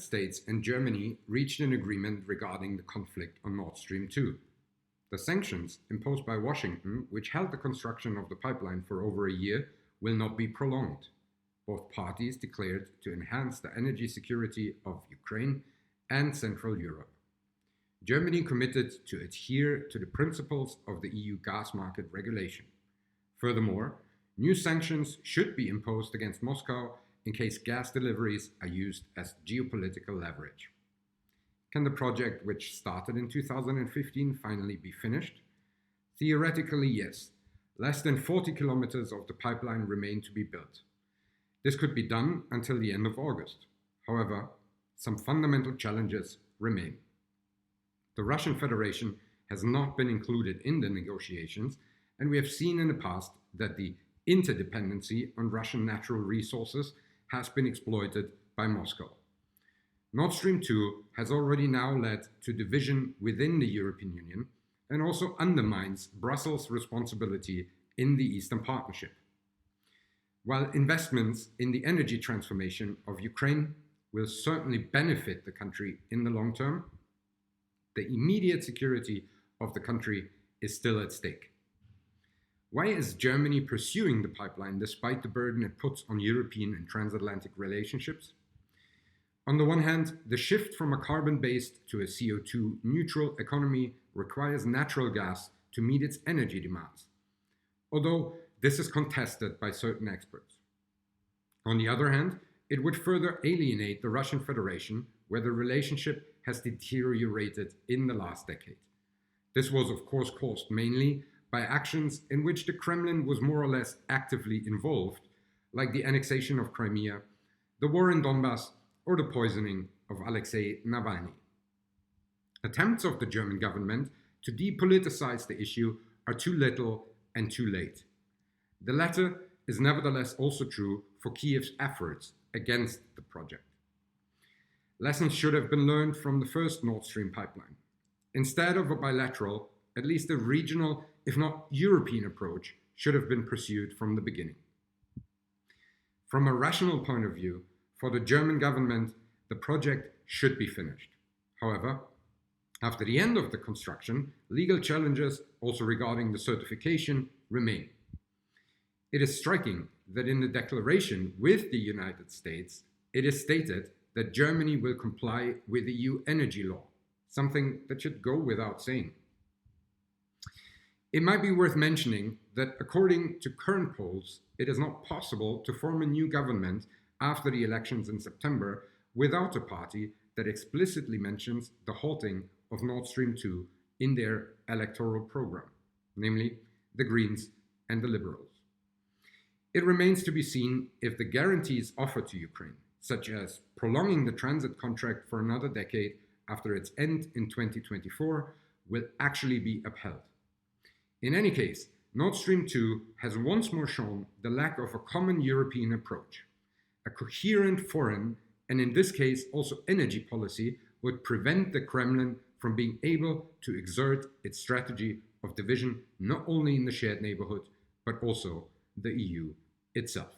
States and Germany reached an agreement regarding the conflict on Nord Stream 2. The sanctions imposed by Washington, which held the construction of the pipeline for over a year, will not be prolonged. Both parties declared to enhance the energy security of Ukraine and Central Europe. Germany committed to adhere to the principles of the EU gas market regulation. Furthermore, new sanctions should be imposed against Moscow in case gas deliveries are used as geopolitical leverage. Can the project, which started in 2015, finally be finished? Theoretically, yes. Less than 40 kilometers of the pipeline remain to be built. This could be done until the end of August. However, some fundamental challenges remain. The Russian Federation has not been included in the negotiations, and we have seen in the past that the interdependency on Russian natural resources has been exploited by Moscow. Nord Stream 2 has already now led to division within the European Union and also undermines Brussels' responsibility in the Eastern Partnership. While investments in the energy transformation of Ukraine will certainly benefit the country in the long term, the immediate security of the country is still at stake. Why is Germany pursuing the pipeline despite the burden it puts on European and transatlantic relationships? On the one hand, the shift from a carbon-based to a CO2-neutral economy requires natural gas to meet its energy demands, although this is contested by certain experts. On the other hand, it would further alienate the Russian Federation, where the relationship has deteriorated in the last decade. This was, of course, caused mainly by actions in which the Kremlin was more or less actively involved, like the annexation of Crimea, the war in Donbass, or the poisoning of Alexei Navalny. Attempts of the German government to depoliticize the issue are too little and too late. The latter is nevertheless also true for Kiev's efforts against the project. Lessons should have been learned from the first Nord Stream pipeline. Instead of a bilateral, at least a regional, if not European approach should have been pursued from the beginning. From a rational point of view, for the German government, the project should be finished. However, after the end of the construction, legal challenges also regarding the certification remain. It is striking that in the declaration with the United States, it is stated that Germany will comply with EU energy law, something that should go without saying. It might be worth mentioning that according to current polls, it is not possible to form a new government after the elections in September without a party that explicitly mentions the halting of Nord Stream 2 in their electoral program, namely the Greens and the Liberals. It remains to be seen if the guarantees offered to Ukraine, such as prolonging the transit contract for another decade after its end in 2024, will actually be upheld. In any case, Nord Stream 2 has once more shown the lack of a common European approach. A coherent foreign, and in this case also energy policy, would prevent the Kremlin from being able to exert its strategy of division not only in the shared neighborhood, but also the EU itself.